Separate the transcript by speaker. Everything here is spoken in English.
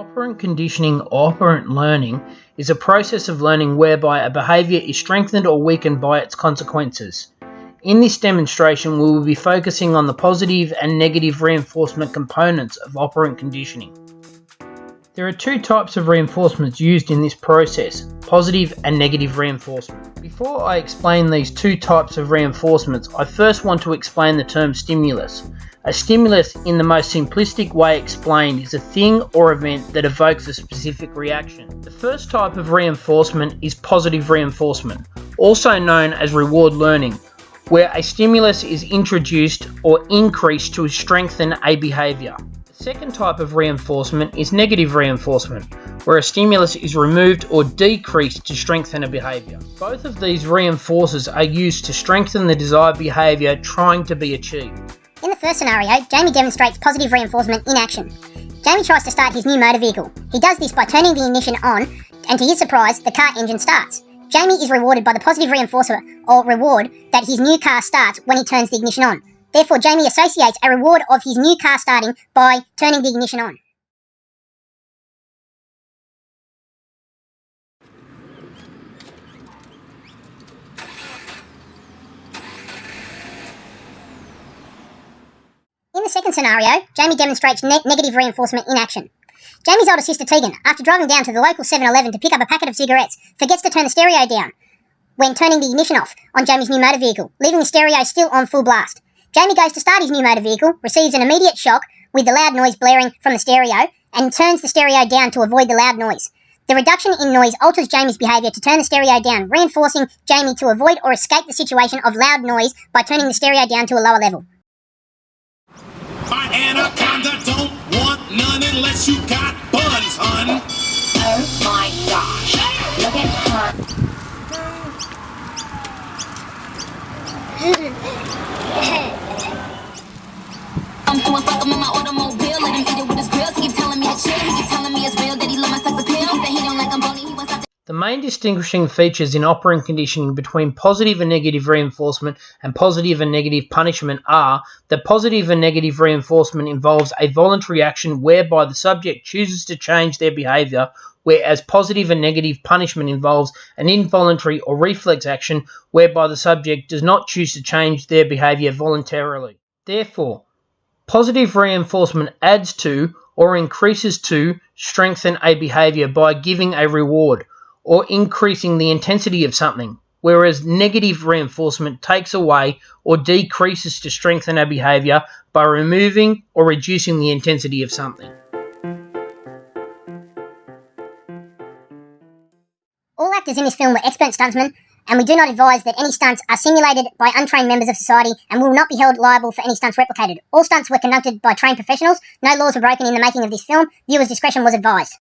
Speaker 1: Operant conditioning or operant learning is a process of learning whereby a behaviour is strengthened or weakened by its consequences. In this demonstration, we will be focusing on the positive and negative reinforcement components of operant conditioning. There are two types of reinforcements used in this process, positive and negative reinforcement. Before I explain these two types of reinforcements, I first want to explain the term stimulus. A stimulus, in the most simplistic way explained, is a thing or event that evokes a specific reaction. The first type of reinforcement is positive reinforcement, also known as reward learning, where a stimulus is introduced or increased to strengthen a behaviour. The second type of reinforcement is negative reinforcement, where a stimulus is removed or decreased to strengthen a behaviour. Both of these reinforcers are used to strengthen the desired behaviour trying to be achieved.
Speaker 2: In the first scenario, Jamie demonstrates positive reinforcement in action. Jamie tries to start his new motor vehicle. He does this by turning the ignition on, and to his surprise, the car engine starts. Jamie is rewarded by the positive reinforcer, or reward, that his new car starts when he turns the ignition on. Therefore, Jamie associates a reward of his new car starting by turning the ignition on. In the second scenario, Jamie demonstrates negative reinforcement in action. Jamie's older sister Tegan, after driving down to the local 7-Eleven to pick up a packet of cigarettes, forgets to turn the stereo down when turning the ignition off on Jamie's new motor vehicle, leaving the stereo still on full blast. Jamie goes to start his new motor vehicle, receives an immediate shock with the loud noise blaring from the stereo, and turns the stereo down to avoid the loud noise. The reduction in noise alters Jamie's behaviour to turn the stereo down, reinforcing Jamie to avoid or escape the situation of loud noise by turning the stereo down to a lower level.
Speaker 3: My anaconda don't want none unless you got buns, hun.
Speaker 4: Oh my gosh. Look at her. I'm doing fuck him in my automobile. Let him eat it with his grills. He keep telling me to chill. He keep telling me it's real that he love my sex appeal. Say he don't like I'm bony. He wants to.
Speaker 1: The main distinguishing features in operant conditioning between positive and negative reinforcement and positive and negative punishment are that positive and negative reinforcement involves a voluntary action whereby the subject chooses to change their behaviour, whereas positive and negative punishment involves an involuntary or reflex action whereby the subject does not choose to change their behaviour voluntarily. Therefore, positive reinforcement adds to or increases to strengthen a behaviour by giving a reward or increasing the intensity of something, whereas negative reinforcement takes away or decreases to strengthen a behaviour by removing or reducing the intensity of something.
Speaker 2: All actors in this film were expert stuntsmen, and we do not advise that any stunts are simulated by untrained members of society and will not be held liable for any stunts replicated. All stunts were conducted by trained professionals. No laws were broken in the making of this film. Viewers' discretion was advised.